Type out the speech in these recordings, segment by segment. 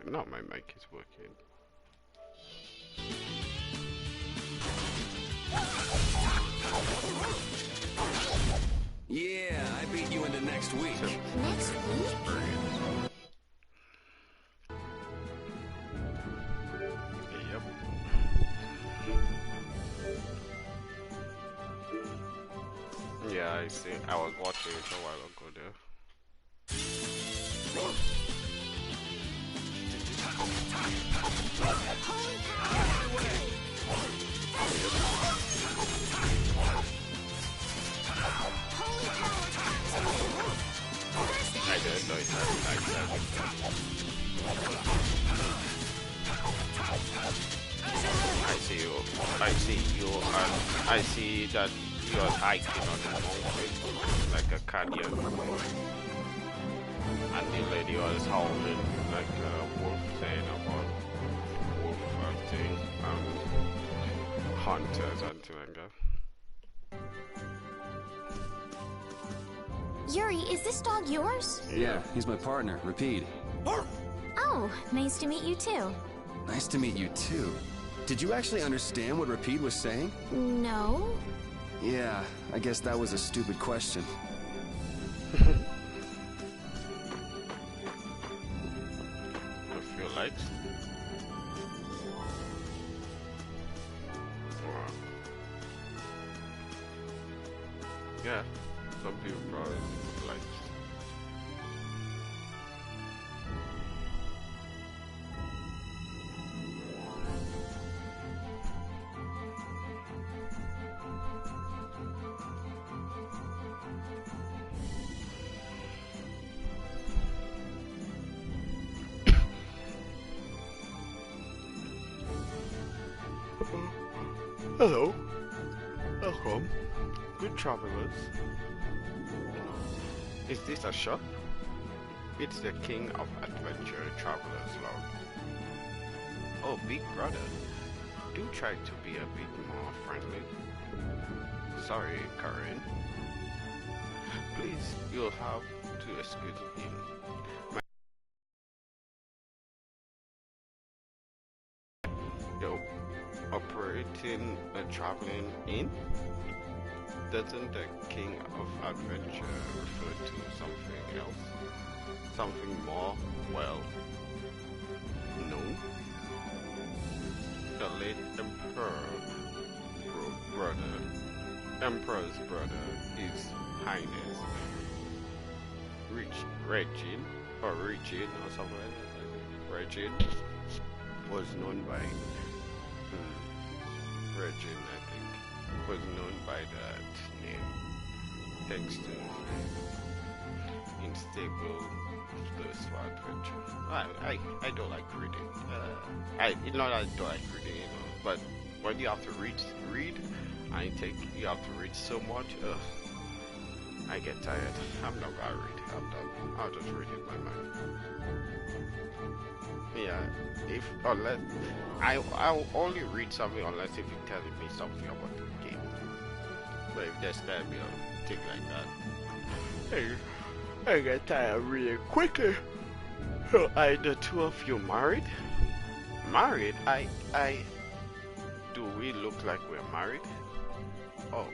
Now my mic is working. Yeah, I beat you into next week. Next week? Yep. Yeah, I see. I was watching it a while ago there. I didn't know it had like that. I see you. I see you. And I see that you are hiking on a mountain like a canyon. And the lady was howling like a wolf saying about wolf thing and hunters and things like that. Yuri, is this dog yours? Yeah, he's my partner, Rapide. Oh, nice to meet you too. Nice to meet you too. Did you actually understand what Rapide was saying? No. Yeah, I guess that was a stupid question. A few likes. Yeah, some people probably like. Hello, welcome, good travelers. Is this a shop? It's the King of Adventure Travelers Log. Oh, big brother, do try to be a bit more friendly. Sorry, Karen. Please, you'll have to excuse him. Yo, operating a traveling inn? Doesn't the King of Adventure refer to something else? Something more, well, known? The late Emperor's brother, His Highness, Regine, or something like that. Regine was known by, Regine, I think, was known by that name, thanks to his unstable thirst for adventure. I don't like reading. It's not that I don't like reading, you know, but when you have to read, you have to read so much, I get tired. I'm not gonna read. I'm done. I'll just read it in my mind. Yeah, unless I'll only read something unless if you're telling me something about the game. But if there's gonna be a thing like that, I get tired really quickly. So are the two of you married? Married? Do we look like we're married? Oh,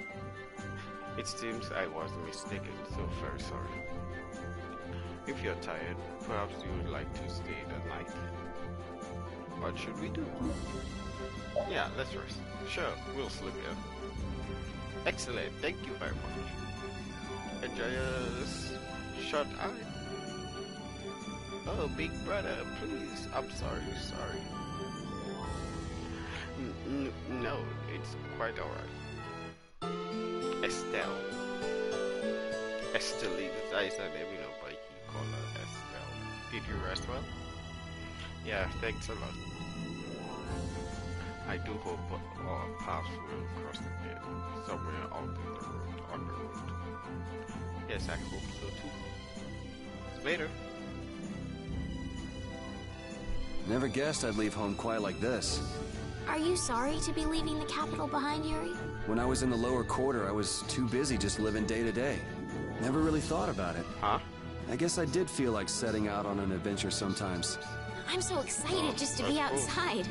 it seems I was mistaken, so very sorry. If you're tired, perhaps you would like to stay the night. What should we do? Yeah, let's rest. Sure, we'll sleep here. Excellent, thank you very much. Enjoy your short eye. Oh, big brother, please. I'm sorry. No, it's quite alright. Estelle. Estelle is her name, you know, but you call her Estelle. Did you rest well? Yeah, thanks a lot. I do hope our paths will cross again, somewhere out in the road, on the road. Yes, I hope so too. Later. Never guessed I'd leave home quite like this. Are you sorry to be leaving the capital behind, Yuri? When I was in the lower quarter, I was too busy just living day to day. Never really thought about it. Huh? I guess I did feel like setting out on an adventure sometimes. I'm so excited just to be that's cool. outside.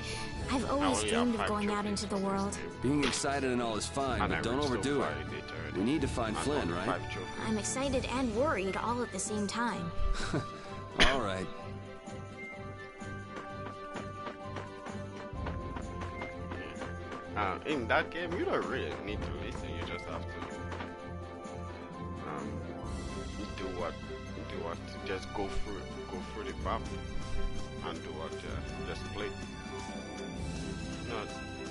I've always only dreamed have of 5 going out trophies into the on this world. game. Being excited and all is fine, And but I don't reached so overdo far it. in it already. We need to find And Flynn, only right? 5 trophies. I'm excited and worried all at the same time. All right. In that game, you don't really need to listen. You just have to do what, just go through the map and do what, just play. No, you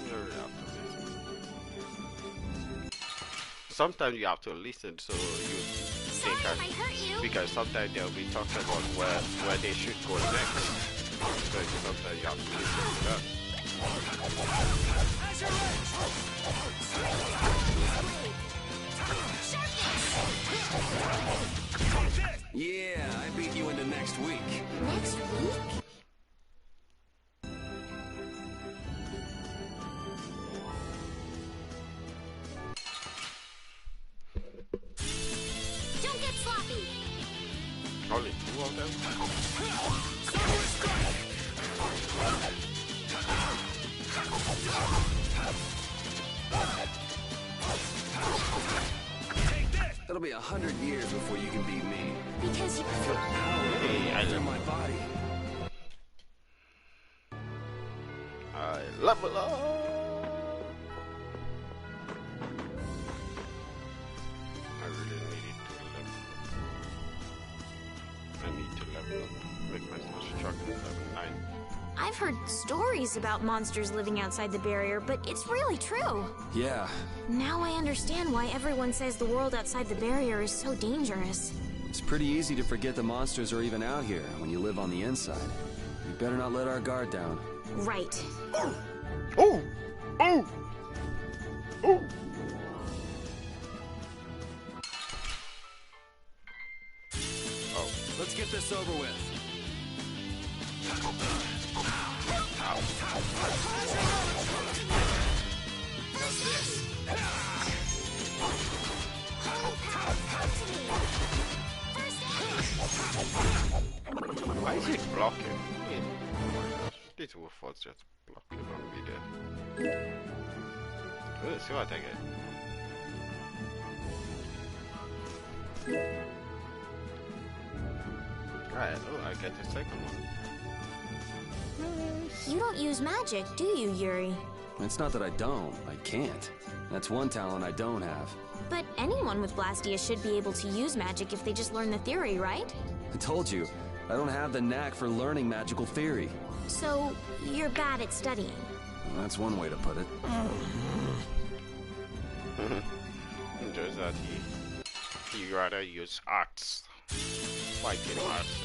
don't really have to listen. Sometimes you have to listen, so you Sorry if I hurt you. because sometimes they'll be talking about where they should go next. So sometimes you have to listen to that. Yeah, I beat you into next week. Next week? Don't get sloppy. Only 2 of them? It'll be 100 years before you can beat me. Because you... Hey, I In level my body. I level up. I really needed to level up. I need to level up. Make myself stronger. Level 9. I've heard stories about monsters living outside the barrier, but it's really true. Yeah, Now I understand why everyone says the world outside the barrier is so dangerous. it's pretty easy to forget the monsters are even out here when you live on the inside. We better not let our guard down. Right. Oh! Oh! Oh! Oh. Let's get this over with. Why is it blocking? Wait. Oh my gosh. This wolf was just blocking on me there. Let's see what I get. Alright, oh, I get the second one. You don't use magic, do you, Yuri? It's not that I don't. I can't. That's one talent I don't have. But anyone with Blastia should be able to use magic if they just learn the theory, right? I told you, I don't have the knack for learning magical theory. So, you're bad at studying. Well, that's one way to put it. Just that he rather use arts. Fighting arts.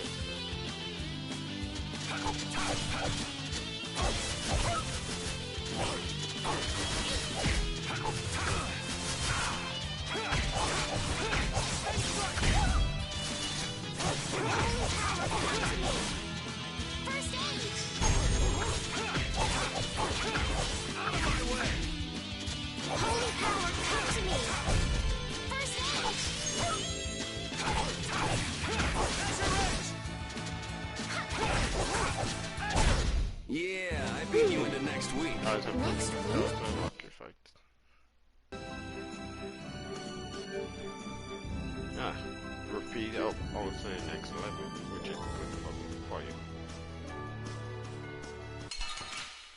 First aid! Holy power, come to me! First aid! Yeah, I beat you into next week. That was a lucky fight. Ah, repeat also next level, which is good for you.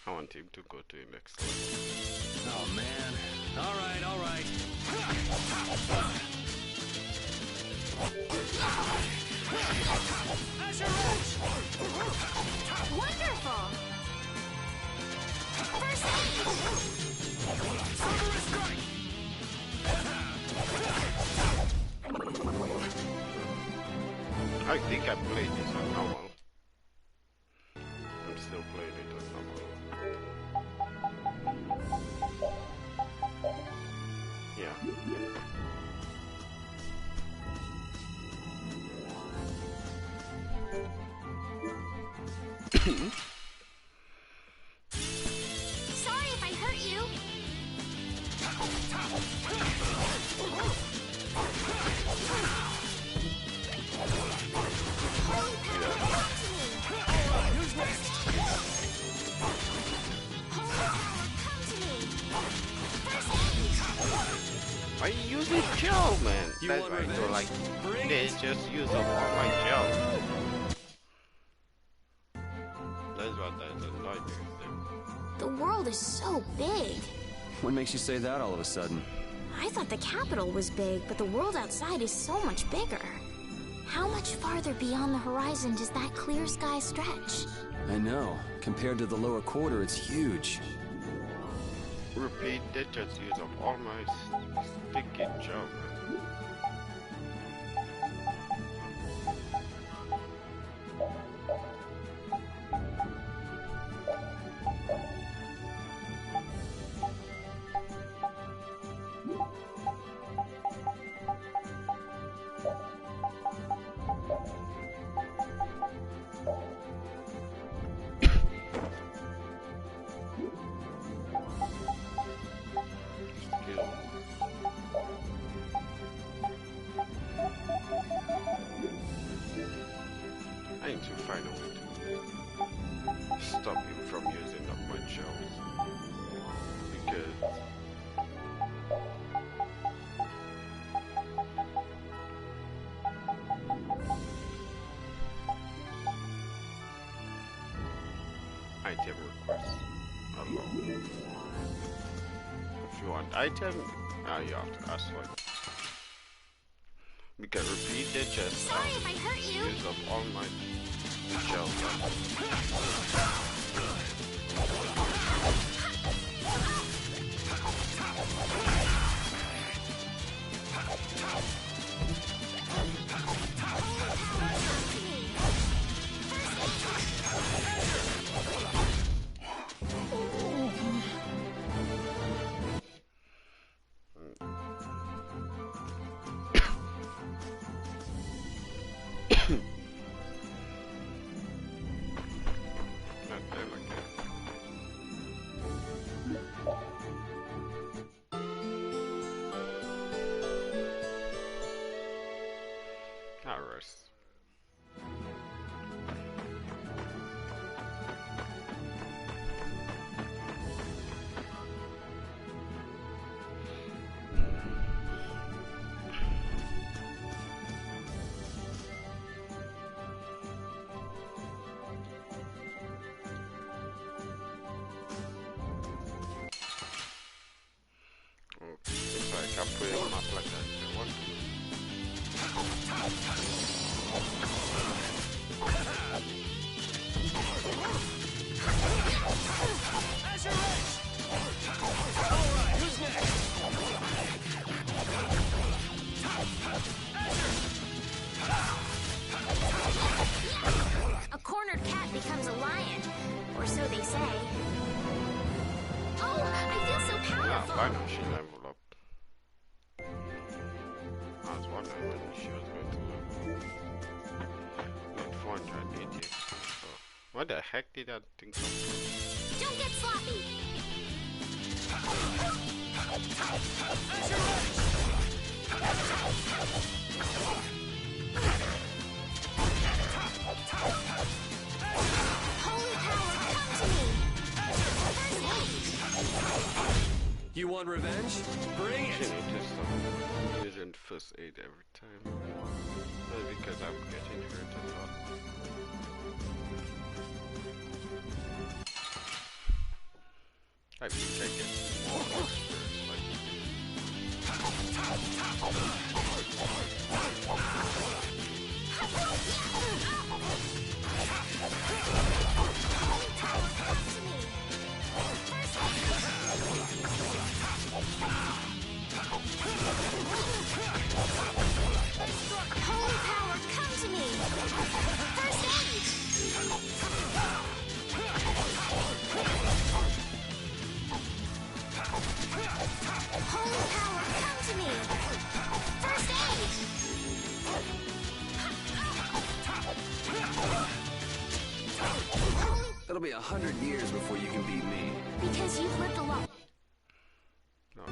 I want him to go to the next level. Oh man. All right. Wonderful! First aid! I think I played this on normal. I'm still playing it on normal. Yeah. Sorry if I hurt you. Holy power, That's want why I don't like revenge? Bring they it! just use up all my gel. That's what that annoyed me with them. The world is so big. What makes you say that all of a sudden? I thought the capital was big, but the world outside is so much bigger. How much farther beyond the horizon does that clear sky stretch? I know. Compared to the lower quarter, it's huge. Repeat, they just use up all my sticky gel. I need to find a way to stop him from using up my gels. Because item request alone. If you want item, now you have to ask for it. Because repeat, they just Sorry if I hurt you. use up all my gel. Not them again. Rest. Looks like I put it on my plug that one. A cornered cat becomes a lion, or so they say. Oh, I feel so Ah, powerful. finally she leveled up. I was wondering when she was going to level up. Not 480. Oh. What the heck did that thing come from? Don't get sloppy. Holy power, come to me. You want revenge? Bring She it! need to stop using first aid every time. Maybe because I'm getting hurt a lot. I think I get more experience like Holy power, come to me. First aid. Holy power, come to me. First aid. Holy, It'll be 100 years before you can beat me. because you've lived a lot. okay.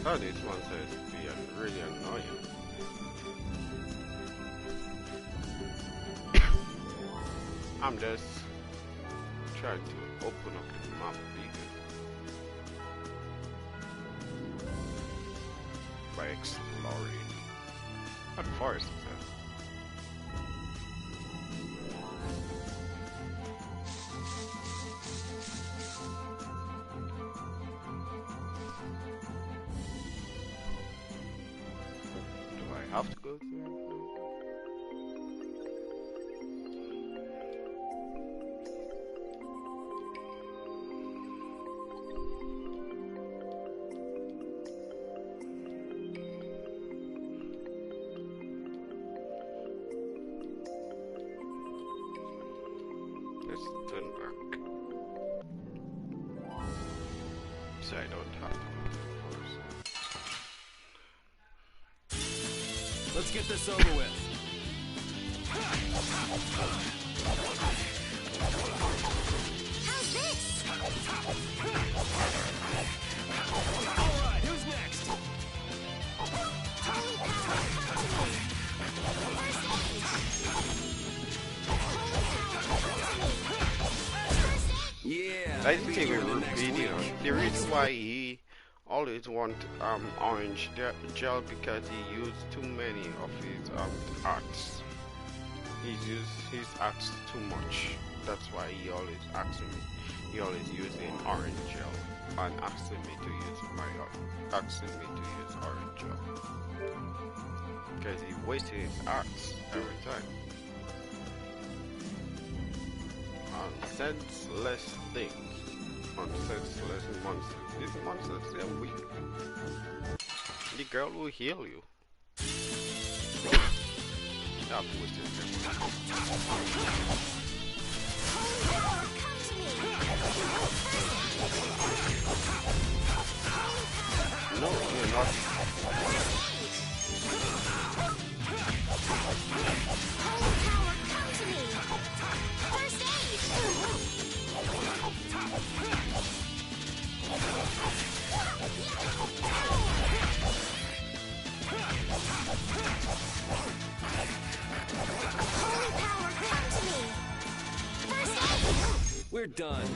Oh, these monsters be really annoying. I'm just trying to open up the map bigger by exploring. already. What forest is that? Do I have to go there? Let's turn back. So I don't have to go to the forest. Let's get this over with. How's this? All right, who's next? Holy power, come to me! First aid! Holy power, come to me! First aid! Yeah. I think you're we the were next video. one. The reason why he always want orange gel because he used too many of his arts. His arts too much. That's why he always asking me. He always using orange gel and asking me to use orange gel because he wasted his arts every time on senseless things. On senseless monsters. These monsters, they're weak. The girl will heal you. That wasted them. Holy power, come to me! No, you're not. Holy power, come to me! First Holy power, come to me! First aid! We're done.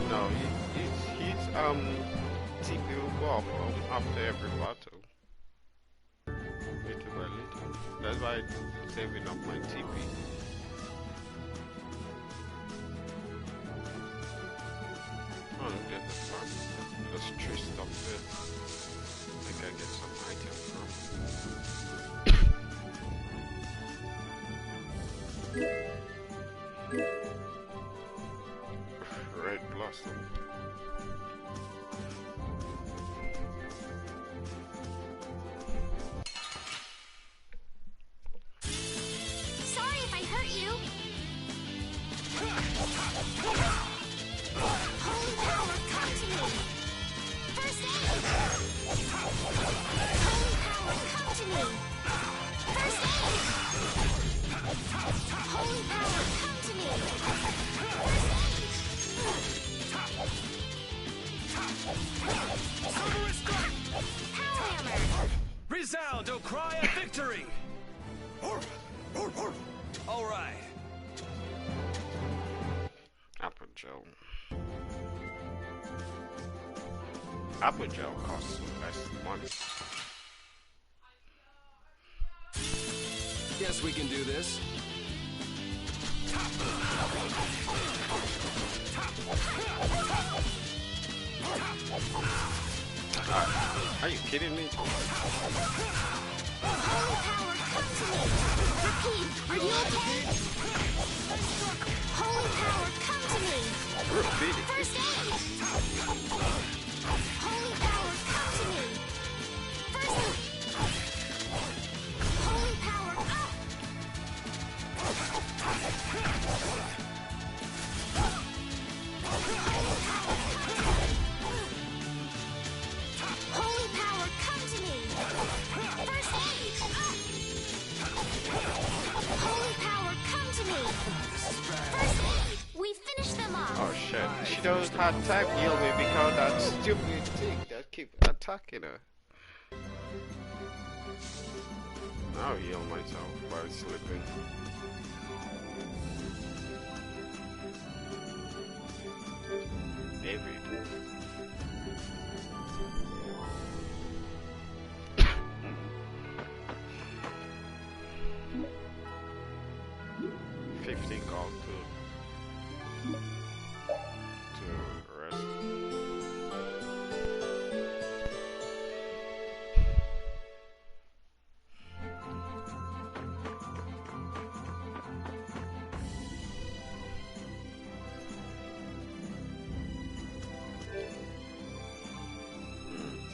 No, he's TP will go off after every battle. Little by little. That's why I'm saving up my TP. Oh, look at the farm. There's tree stuff there. I can get some items from. Red blossom. Sorry if I hurt you. Holy power, come to me. First aid. Holy power, come to me. First aid. Holy power, come to me. First aid. Power hammer. Resound, O cry of victory! All right. Apple gel. Apple gel costs less money. Guess we can do this. Are you kidding me? Holy power, come to me. Repeat, are you okay? Holy power, come to me. Repeat it. First aid. Holy power, come to me. First aid. Holy power, up. Holy power, come to me. First aid. Holy power, come to me. First aid. We finished them off. Oh shit. She doesn't have time to heal me because that stupid thing that keep attacking her. I'll heal myself while sleeping. David.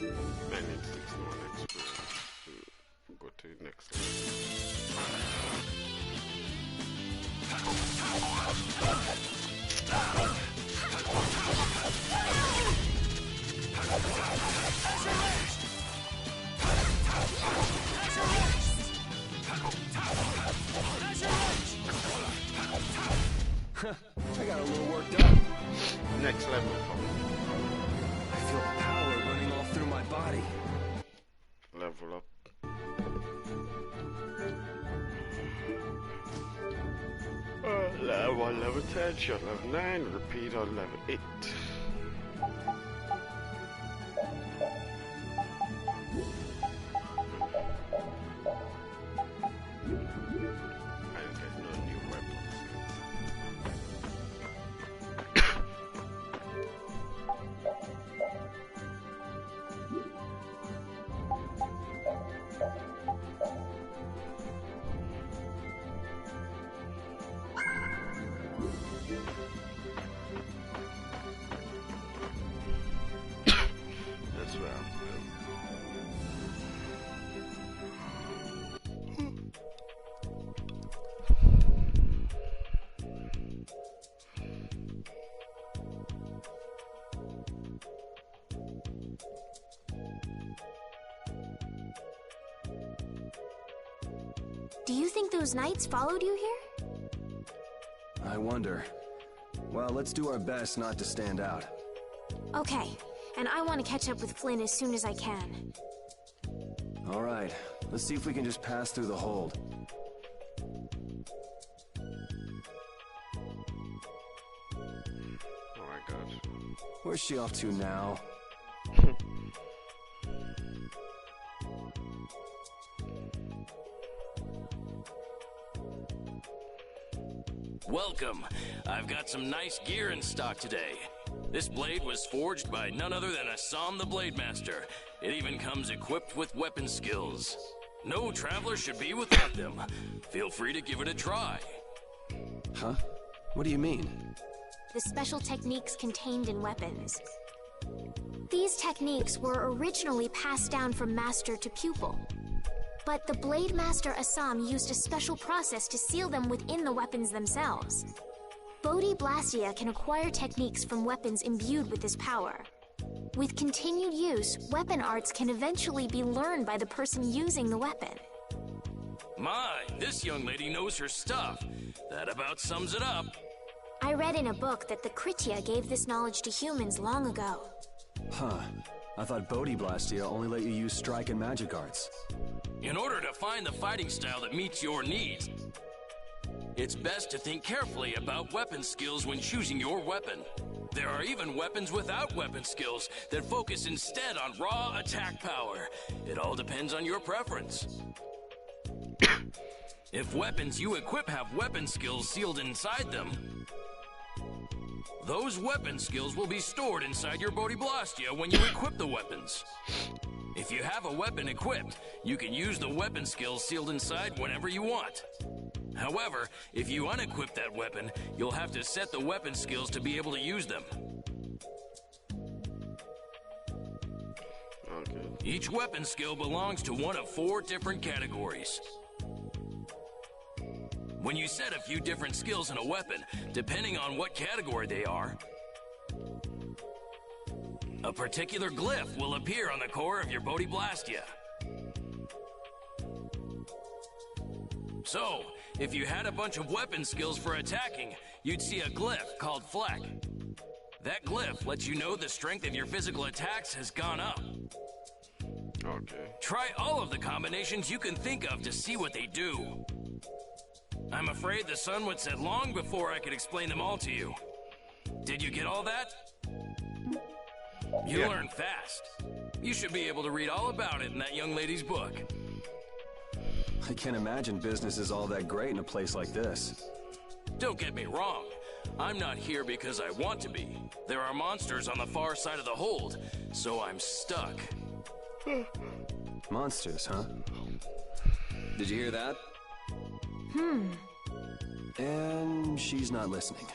I need 6 more experience to go to the next I got a little worked up. Next level. I feel power running all through my body. Level up. Level 1, level 10, shot level 9, repeat on level 8. Do you think those knights followed you here? I wonder. Well, let's do our best not to stand out. Okay, and I want to catch up with Flynn as soon as I can. All right, let's see if we can just pass through the hold. Oh my god. Where's she off to now? Welcome. I've got some nice gear in stock today. This blade was forged by none other than Assam the Blade Master. It even comes equipped with weapon skills. No traveler should be without them. Feel free to give it a try. Huh? What do you mean? The special techniques contained in weapons. These techniques were originally passed down from master to pupil. But the Blade Master Assam used a special process to seal them within the weapons themselves. Bodhi Blastia can acquire techniques from weapons imbued with this power. With continued use, weapon arts can eventually be learned by the person using the weapon. My, this young lady knows her stuff. That about sums it up. I read in a book that the Kritya gave this knowledge to humans long ago. Huh. I thought Bodhi Blastia only let you use strike and magic arts. In order to find the fighting style that meets your needs, it's best to think carefully about weapon skills when choosing your weapon. There are even weapons without weapon skills that focus instead on raw attack power. It all depends on your preference. If weapons you equip have weapon skills sealed inside them, those weapon skills will be stored inside your Bodhi Blastia when you equip the weapons. If you have a weapon equipped, you can use the weapon skills sealed inside whenever you want. However, if you unequip that weapon, you'll have to set the weapon skills to be able to use them. Okay. Each weapon skill belongs to one of 4 different categories. When you set a few different skills in a weapon, depending on what category they are, a particular glyph will appear on the core of your Bodhi Blastia. So, if you had a bunch of weapon skills for attacking, you'd see a glyph called Fleck. That glyph lets you know the strength of your physical attacks has gone up. Okay. Try all of the combinations you can think of to see what they do. I'm afraid the sun would set long before I could explain them all to you. Did you get all that? You learn fast. You should be able to read all about it in that young lady's book. I can't imagine business is all that great in a place like this. Don't get me wrong. I'm not here because I want to be. There are monsters on the far side of the hold, so I'm stuck. Monsters, huh? Did you hear that? And she's not listening.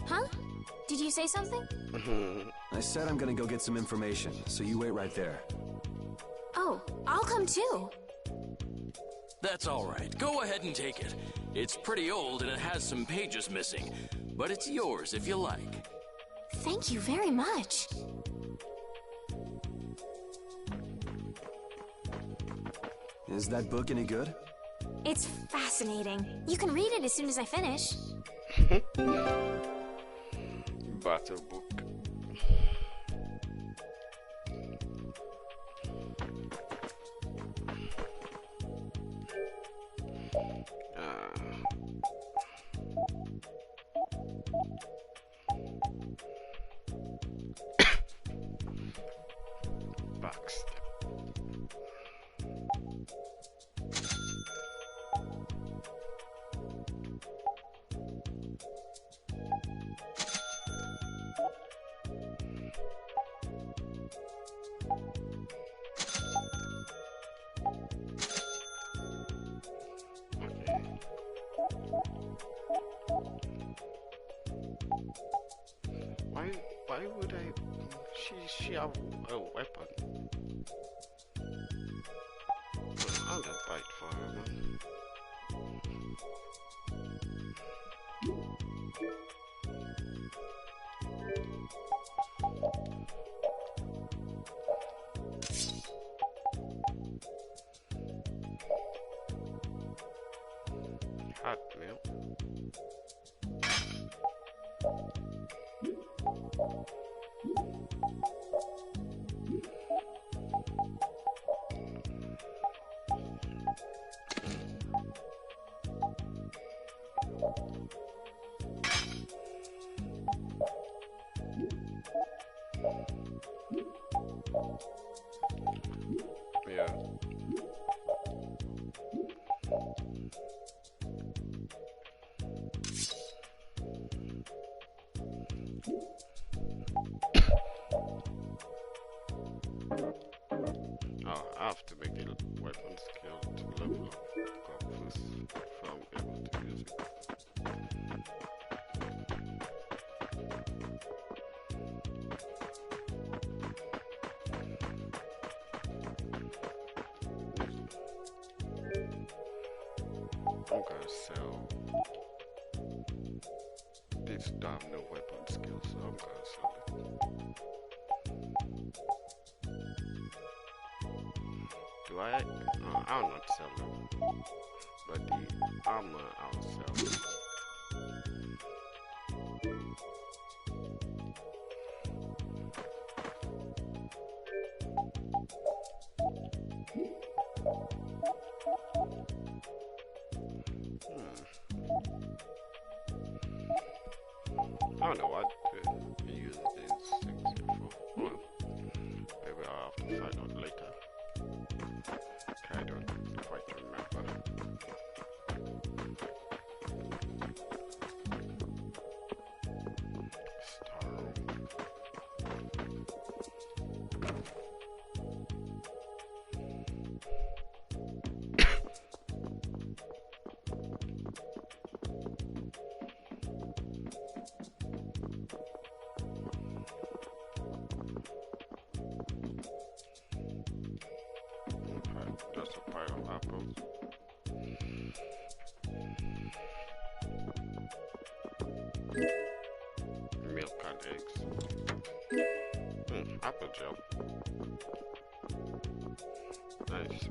Huh? Did you say something? I said I'm gonna go get some information, so you wait right there. Oh, I'll come too. That's all right. Go ahead and take it. It's pretty old and it has some pages missing, but it's yours if you like. Thank you very much. Is that book any good? It's fascinating. You can read it as soon as I finish. Battle book. Box. Why would I? She have a weapon. I'll just fight for her, man. Hot milk. Yeah. Oh, I have to make the weapon skill to level up first before I'm able to use it. I'm gonna sell this damn new weapon skill, so I'm gonna sell it. Do I? I'll not sell them, but the armor I'll sell. I don't know what to use these things for. Well, maybe I'll have to find out later. I don't quite remember. Star. That's a pile of apples. Milk and eggs. Apple gel. Nice.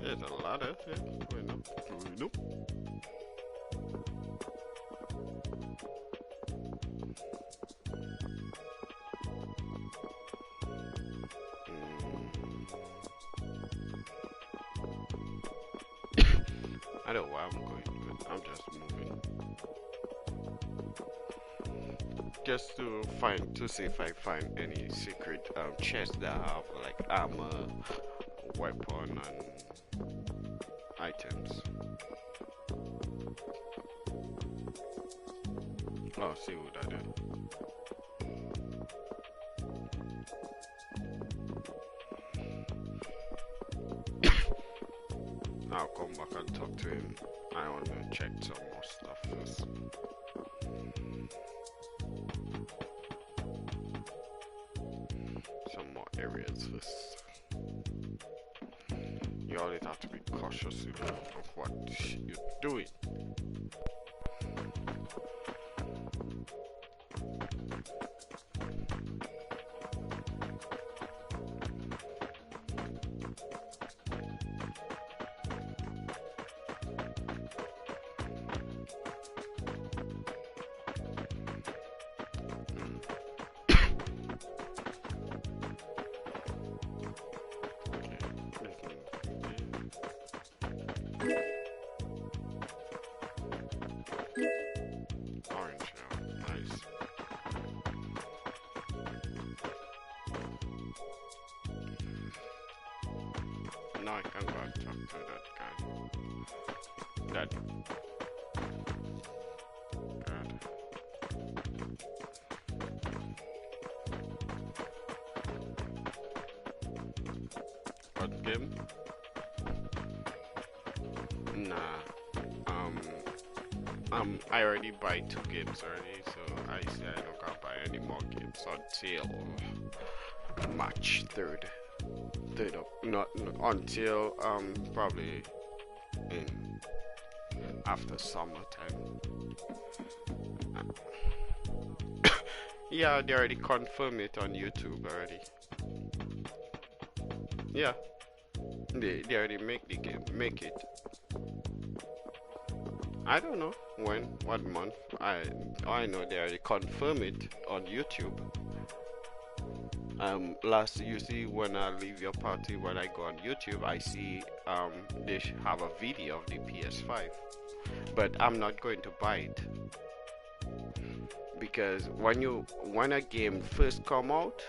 There's a lot of it. Nope. I don't know why I'm going to it. I'm just moving. Just to see if I find any secret chests that have like armor, weapon, and items. Oh, see what I did. I'll come back and talk to him. I want to check some more. more stuff first. Some more areas first. You always have to be cautious of what you're doing. Orange now, nice. Now I can go and talk to that guy. That God. What game? Nah. I already buy 2 games already, so I say I don't gonna buy any more games until March 3rd. Not until probably in after summertime. Yeah, they already confirmed it on YouTube already. Yeah, they already make the game, make it. I don't know when, what month. I know they already confirmed it on YouTube. Last you see when I leave your party, when I go on YouTube, I see they have a video of the PS5, but I'm not going to buy it because when a game first come out,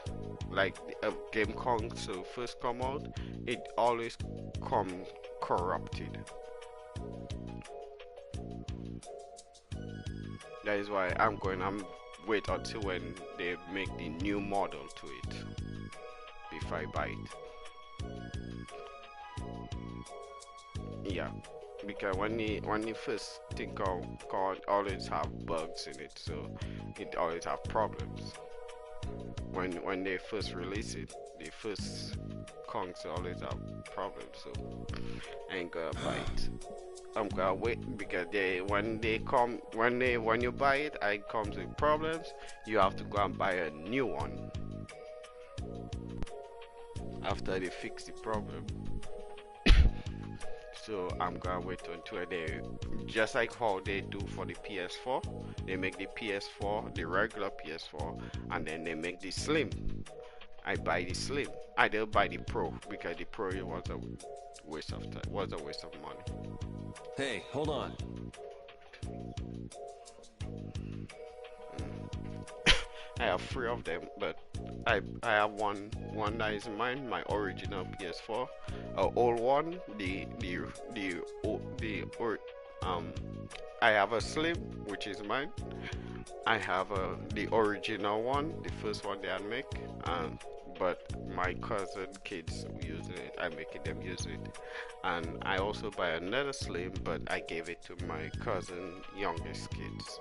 like a game console first come out, it always come corrupted. That is why I'm wait until when they make the new model to it before I buy it. Yeah, because when the first thing always have bugs in it, so it always have problems. When they first release it, the first console always have problems, so I ain't gonna buy it. I'm gonna wait because when you buy it, it comes with problems. You have to go and buy a new one after they fix the problem. So I'm gonna wait until they, just like how they do for the PS4, they make the PS4, the regular PS4, and then they make the Slim. I buy the Slim. I don't buy the Pro because the Pro was a waste of time, was a waste of money. Hey, hold on. I have 3 of them, but I have one that is mine, my original PS4, old one, I have a Slim, which is mine. I have the original one, the first one they had make, but my cousin kids using it, I'm making them use it. And I also buy another Slim, but I gave it to my cousin youngest kids.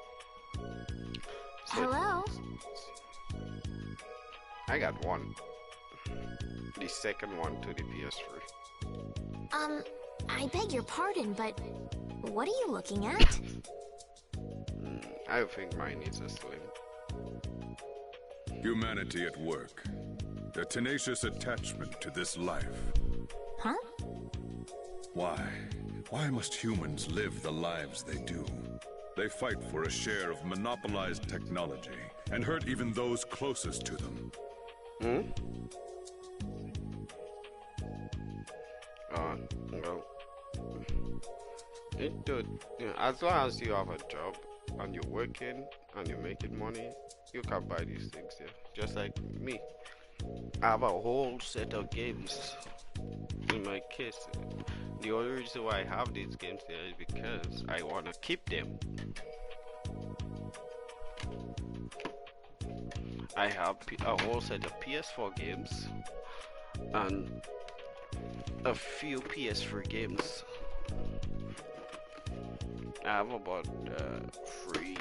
So Hello? I got one. The second one to the PS3. I beg your pardon, but what are you looking at? I think mine is a Slim. Humanity at work. A tenacious attachment to this life. Huh? Why must humans live the lives they do? They fight for a share of monopolized technology and hurt even those closest to them. Well, as long as you have a job and you're working and you're making money, you can buy these things here. Just like me, I have a whole set of games in my case. The only reason why I have these games here is because I want to keep them. I have a whole set of PS4 games and a few PS3 games. I have about 3,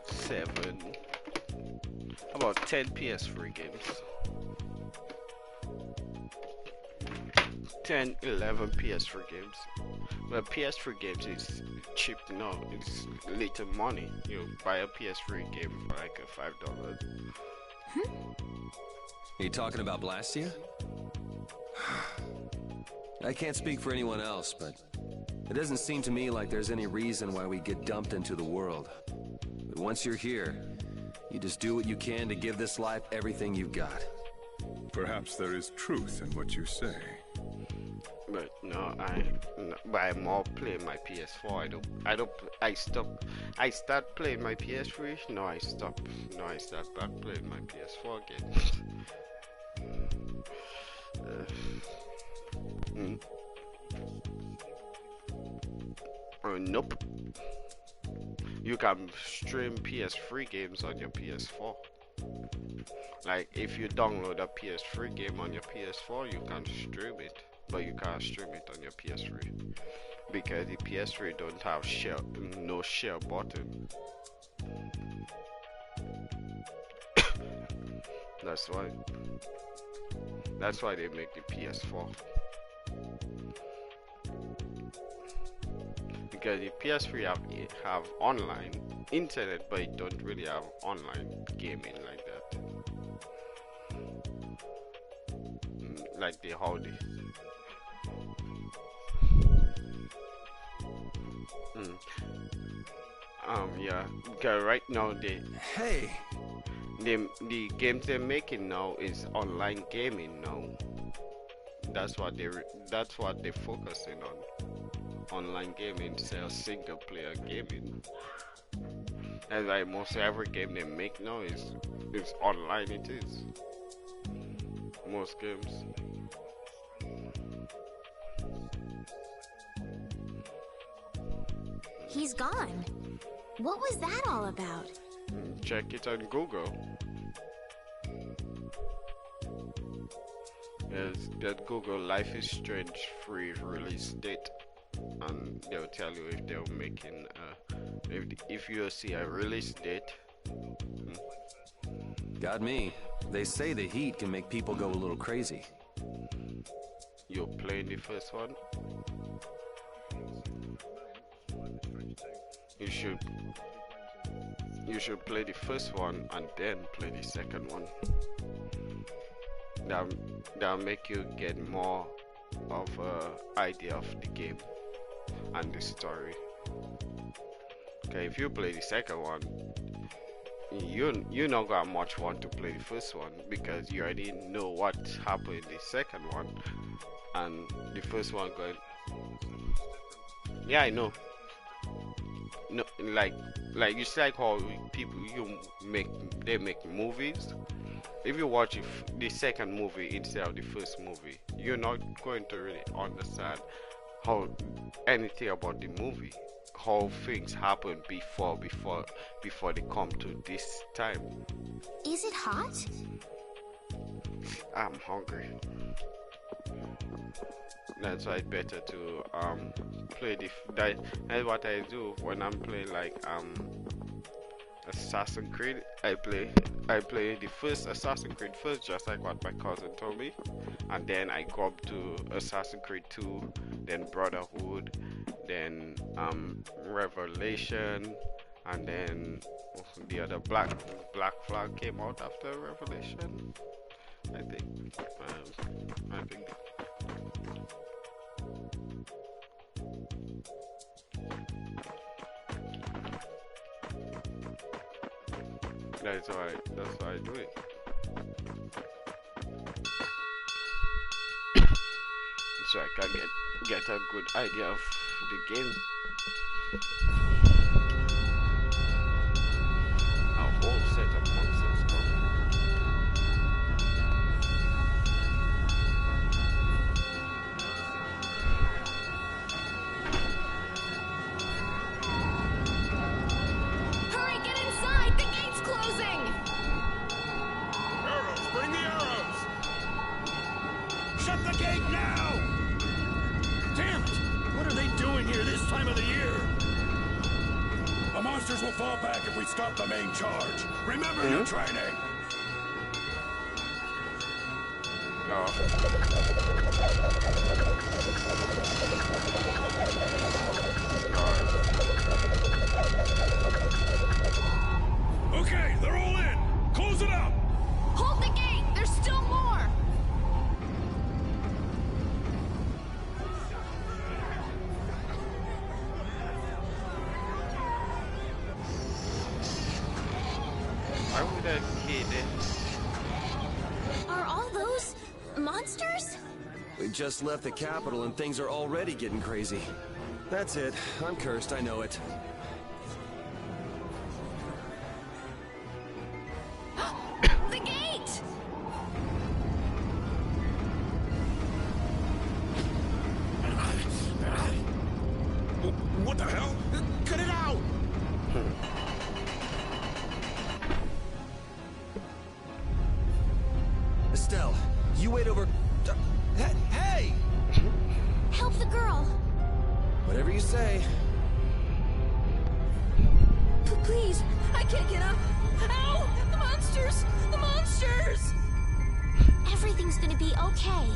7, about 10 PS3 games. 10, 11 PS3 games. But PS3 games is cheap now. It's little money. You buy a PS3 game for like a $5. Are you talking about Blastia? I can't speak for anyone else, but it doesn't seem to me like there's any reason why we get dumped into the world. But once you're here, you just do what you can to give this life everything you've got. Perhaps there is truth in what you say. But no, I'm more playing my PS4. I start playing my PS3. No, I stop. No, I start back playing my PS4 games. Nope. You can stream PS3 games on your PS4. Like if you download a PS3 game on your PS4, you can stream it, but you can't stream it on your PS3 because the PS3 don't have no share button. That's why they make the PS4. Because the PS3 have online internet, but it don't really have online gaming like that. Like the Audi. Yeah. Because right now the games they're making now is online gaming now. That's what they're focusing on. Online gaming instead of single player gaming. And like most every game they make now is online. It is most games. He's gone. What was that all about? Check it on Google. There's that Google Life is Strange free release date, and they'll tell you if they're making if you see a release date. Got me. They say the heat can make people go a little crazy. You're playing the first one. You should play the first one and then play the second one. That'll make you get more of a idea of the game and the story. Okay, if you play the second one, you not got much want to play the first one because you already know what happened in the second one, and the first one going. Yeah, I know. No, like it's like how people they make movies. If you watch the second movie instead of the first movie, you're not going to really understand how anything about the movie, how things happen before they come to this time. Is it hot? I'm hungry. That's why it's better to play that's what I do when I'm playing like Assassin's Creed. I play the first Assassin's Creed first, just like what my cousin told me, and then I go up to Assassin's Creed 2, then Brotherhood, then Revelation, and then the other Black Flag came out after Revelation, I think. That's why I do it. So I can get a good idea of the game. A whole set of monsters coming. Hurry, get inside! The gate's closing! Arrows, bring the arrows! Shut the gate now! Damn it! What are they doing time of the year. The monsters will fall back if we stop the main charge. Remember your training. Okay, they're all in. Close it up. Hold the gate! There's still more! Why would a kid? Are all those monsters? We just left the capital and things are already getting crazy. That's it. I'm cursed, I know it. The gate! What the hell? Get it out! Estelle, you wait over... Hey! Help the girl. Whatever you say. Please, I can't get up. Ow! The monsters! The monsters! Everything's gonna be okay.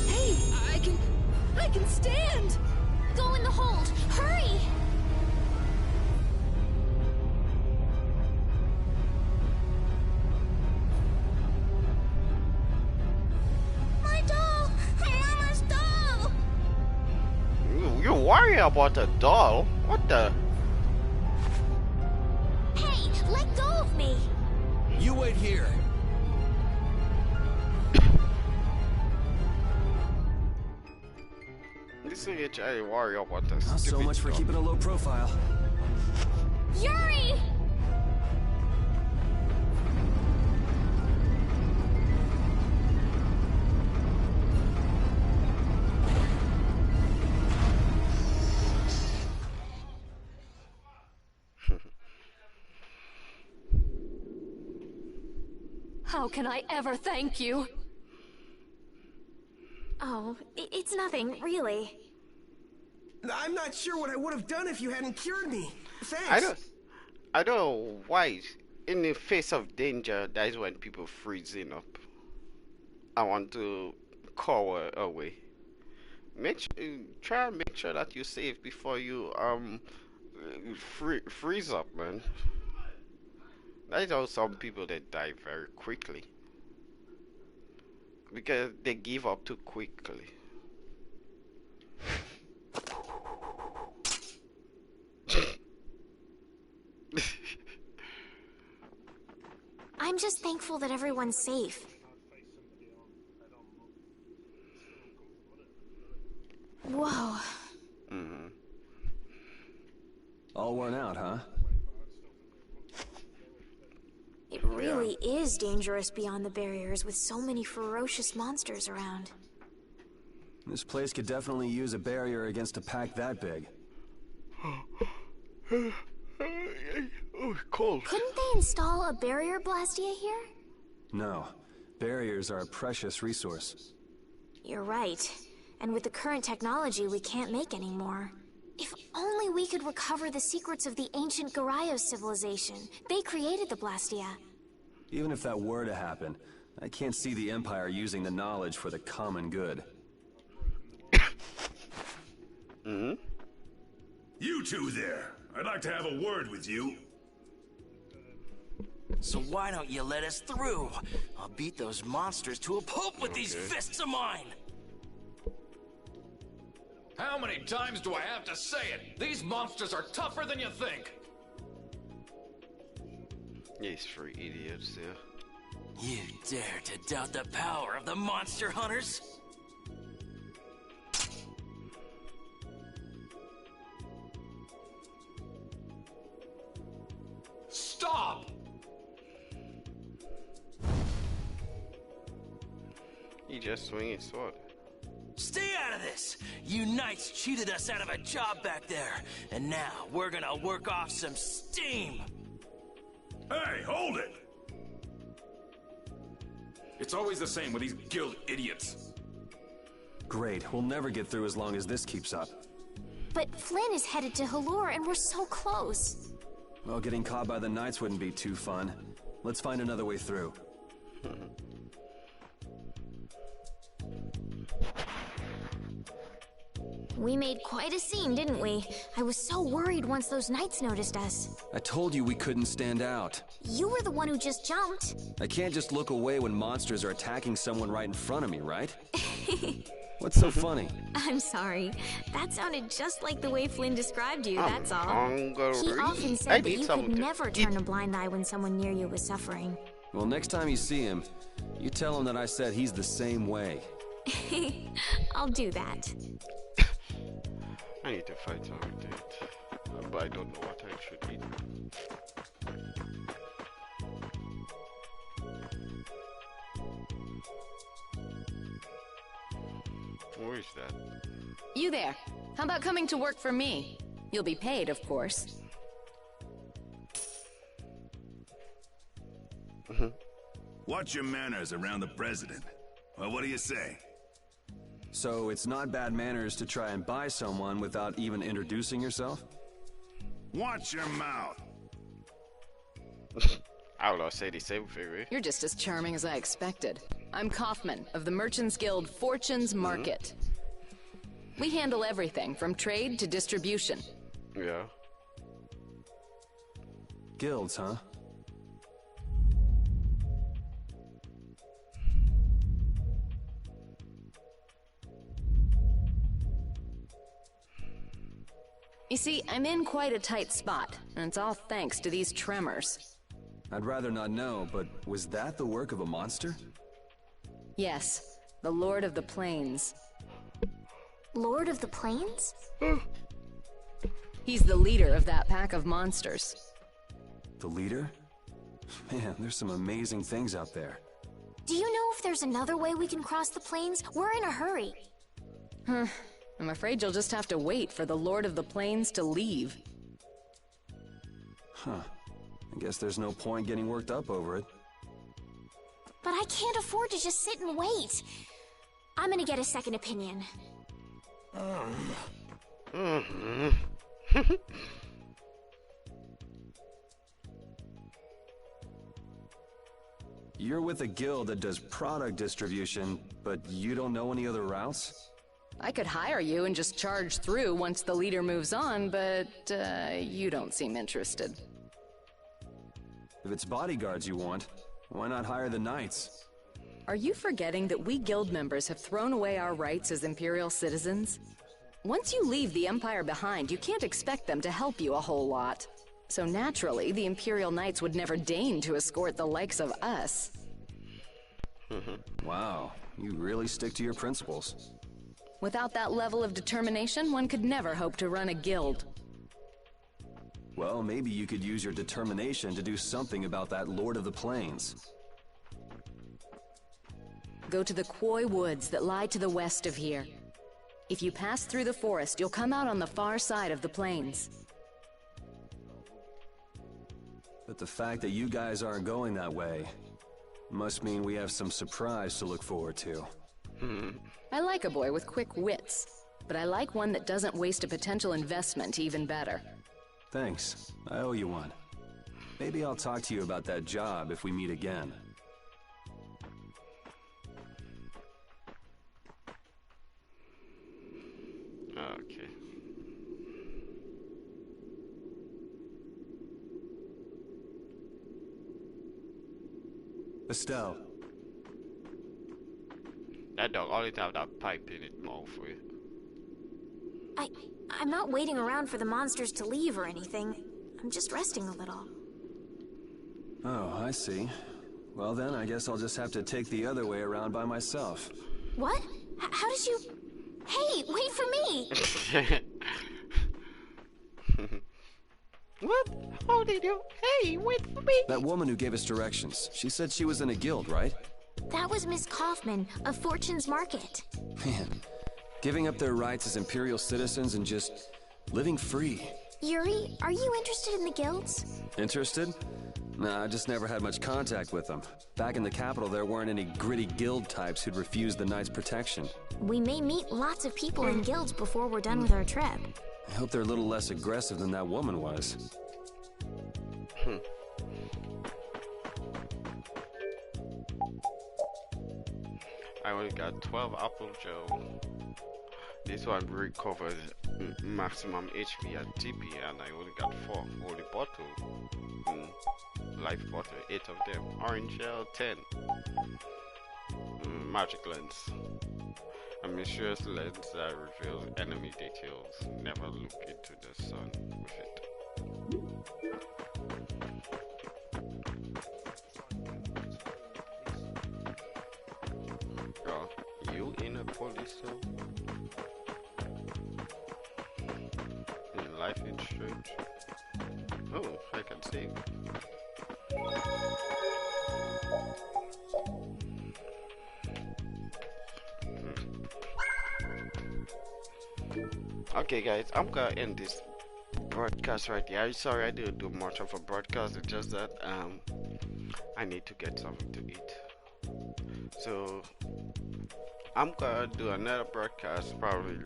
Hey, I can stand! Go in the hold. Hurry! My doll! Mama's doll! You worry about a doll? What the? Hey, let go of me! You wait here. This is I worry about the Not so stupid much for doll. keeping a low profile. Yuri! How can I ever thank you? Oh, it's nothing, really. I'm not sure what I would have done if you hadn't cured me. Thanks. I don't know why. In the face of danger, that is when people freezing up. I want to call her away. Try and make sure that you're safe before you freeze up, man. That is how some people that die very quickly because they give up too quickly. I'm just thankful that everyone's safe. Whoa. All worn out, huh? It really is dangerous beyond the barriers with so many ferocious monsters around. This place could definitely use a barrier against a pack that big. Oh, cold. Couldn't they install a barrier blastia here? No. Barriers are a precious resource. You're right. And with the current technology, we can't make any more. If only we could recover the secrets of the ancient Garayos civilization. They created the blastia. Even if that were to happen, I can't see the Empire using the knowledge for the common good. You two there. I'd like to have a word with you. So why don't you let us through? I'll beat those monsters to a pulp with these fists of mine! How many times do I have to say it? These monsters are tougher than you think. These three idiots there. You dare to doubt the power of the monster hunters? Stop! He just swing his sword. Stay out of this! You knights cheated us out of a job back there, and now we're gonna work off some steam! Hey, hold it! It's always the same with these guild idiots. Great, we'll never get through as long as this keeps up. But Flynn is headed to Halure and we're so close. Well, getting caught by the Knights wouldn't be too fun. Let's find another way through. We made quite a scene, didn't we? I was so worried once those Knights noticed us. I told you we couldn't stand out. You were the one who just jumped. I can't just look away when monsters are attacking someone right in front of me, right? What's so funny? I'm sorry. That sounded just like the way Flynn described you, that's all. Hungry. He often said that you could never turn a blind eye when someone near you was suffering. Well, next time you see him, you tell him that I said he's the same way. I'll do that. I need to fight some of that, but I don't know what I should eat. Where is that? You there. How about coming to work for me? You'll be paid, of course. Watch your manners around the president. Well, what do you say? So it's not bad manners to try and buy someone without even introducing yourself? Watch your mouth. I will say the same thing, right? You're just as charming as I expected. I'm Kaufman of the Merchants Guild Fortune's Market. We handle everything from trade to distribution. Yeah. Guilds, huh? You see, I'm in quite a tight spot, and it's all thanks to these tremors. I'd rather not know, but was that the work of a monster? Yes, the Lord of the Plains. Lord of the Plains? He's the leader of that pack of monsters. The leader? Man, there's some amazing things out there. Do you know if there's another way we can cross the plains? We're in a hurry. I'm afraid you'll just have to wait for the Lord of the Plains to leave. Huh. I guess there's no point getting worked up over it. But I can't afford to just sit and wait. I'm gonna get a second opinion. You're with a guild that does product distribution, but you don't know any other routes? I could hire you and just charge through once the leader moves on, but you don't seem interested. If it's bodyguards you want, why not hire the Knights? Are you forgetting that we guild members have thrown away our rights as Imperial citizens? Once you leave the Empire behind, you can't expect them to help you a whole lot. So naturally, the Imperial Knights would never deign to escort the likes of us. Wow, you really stick to your principles. Without that level of determination, one could never hope to run a guild. Well, maybe you could use your determination to do something about that Lord of the Plains. Go to the Quoy Woods that lie to the west of here. If you pass through the forest, you'll come out on the far side of the plains. But the fact that you guys aren't going that way must mean we have some surprise to look forward to. I like a boy with quick wits, but I like one that doesn't waste a potential investment even better. Thanks. I owe you one. Maybe I'll talk to you about that job if we meet again. Okay. Estelle. That dog always have that pipe in its mouth. I'm not waiting around for the monsters to leave or anything. I'm just resting a little. Oh, I see. Well then, I guess I'll just have to take the other way around by myself. What? How did you... Hey, wait for me! What? How did you... Hey, wait for me! That woman who gave us directions, she said she was in a guild, right? That was Miss Kaufman of Fortune's Market. Man, giving up their rights as Imperial citizens and just living free. Yuri, are you interested in the guilds? Interested? Nah, I just never had much contact with them. Back in the capital, there weren't any gritty guild types who'd refuse the Knight's protection. We may meet lots of people in guilds before we're done with our trip. I hope they're a little less aggressive than that woman was. I only got 12 apple gel. This one recovers maximum HP and TP, and I only got 4. Holy bottle. Life bottle, 8 of them. Orange gel, 10. Magic lens. A mysterious lens that reveals enemy details. Never look into the sun with it. Girl, you in a police cell? In life is strange. Oh, I can save. Okay guys, I'm gonna end this broadcast right here. I'm sorry I didn't do much of a broadcast, it's just that I need to get something to eat. So I'm gonna do another broadcast probably,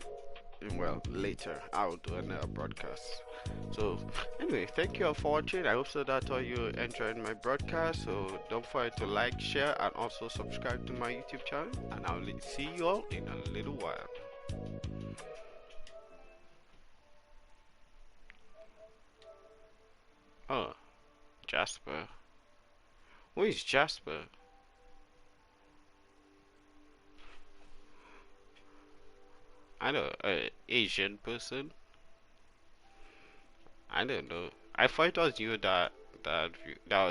well, later I'll do another broadcast. So anyway, thank you all for watching. I hope so that all you enjoyed my broadcast. So don't forget to like, share, and also subscribe to my YouTube channel, and I'll see you all in a little while. Oh, Jasper. Who is Jasper? I don't know, Asian person. I don't know. I thought it was you that